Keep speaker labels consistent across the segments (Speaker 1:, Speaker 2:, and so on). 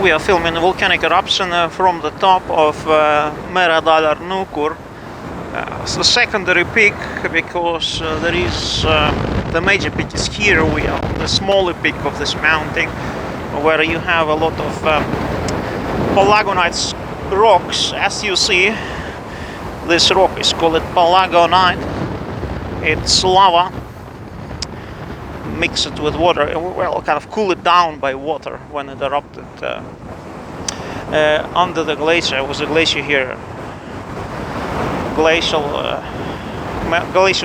Speaker 1: We are filming a volcanic eruption from the top of Meradalahnúkur. It's a secondary peak because there is the major peak is here. We are on the smaller peak of this mountain, where you have a lot of palagonite rocks. As you see, this rock is called palagonite. It's lava mixed with water, well, kind of cool it down by water when it erupted under the glacier. There was a glacier here. Glacial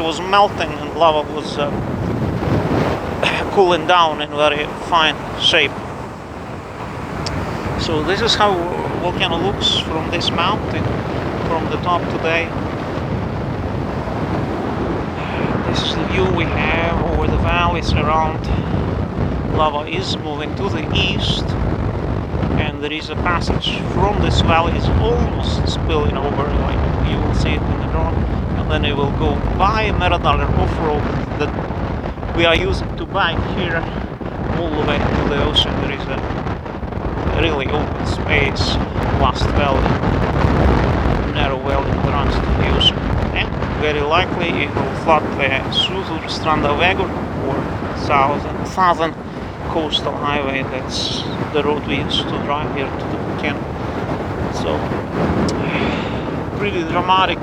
Speaker 1: was melting and lava was cooling down in very fine shape. So this is how Volcano looks from this mountain, from the top today. This is the view we have over the valleys around. Lava is moving to the east, and there is a passage from this valley is almost spilling over, like you will see it in the drone, and then it will go by Meradalir off-road that we are using to bike here all the way to the ocean. There is a really open space, vast valley, narrow valley that runs to the ocean, and very likely it will flood the Suðurstrandarvegur, or southern coastal highway. That's the road we used to drive here to the volcano. So pretty dramatic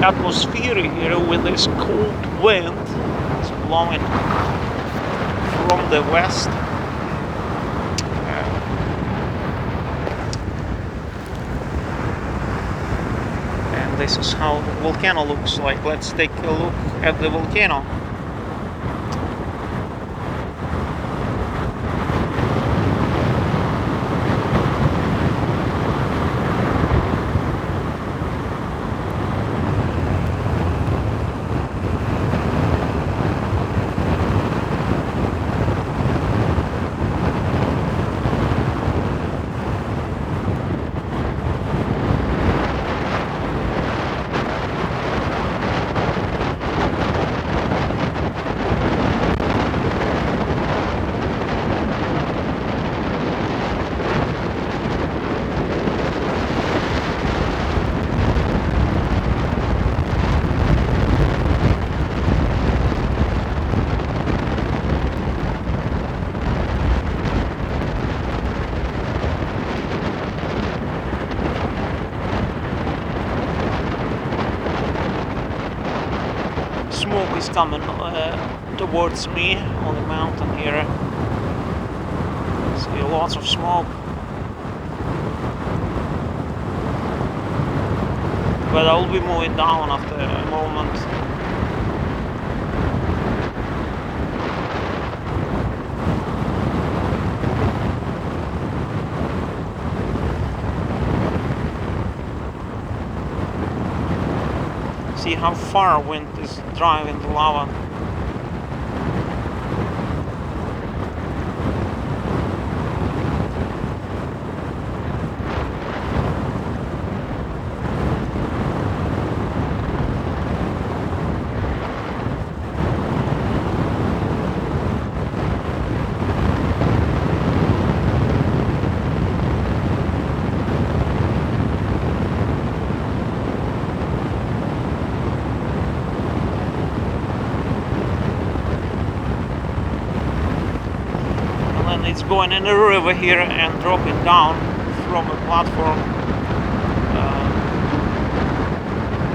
Speaker 1: atmosphere here with this cold wind. It's blowing from the west. And this is how the volcano looks like. Let's take a look at the volcano. Smoke is coming towards me on the mountain here. See lots of smoke, but I will be moving down after a moment. See how far wind is driving the lava. It's going in the river here and dropping down from a platform.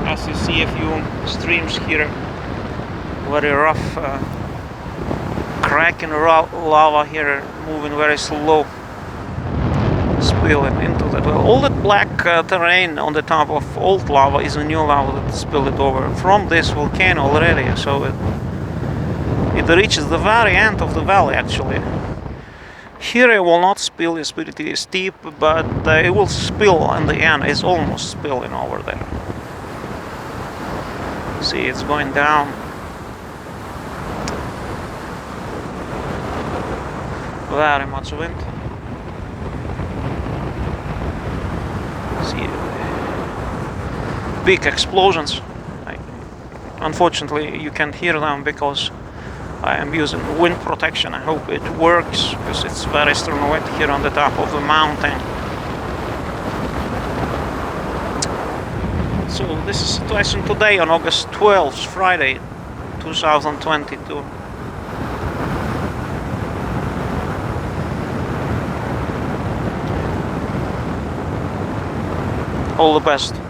Speaker 1: As you see, a few streams here, very rough, cracking lava here, moving very slow, spilling into that well. All that black terrain on the top of old lava is a new lava that spilled it over from this volcano already, so it reaches the very end of the valley actually. Here it will not spill, it's pretty steep, but it will spill in the end. It's almost spilling over there. See, it's going down. Very much wind. See, big explosions. Unfortunately, you can't hear them because I am using wind protection. I hope it works because it's very strong wind here on the top of the mountain. So this is the situation today on August 12th, Friday, 2022. All the best.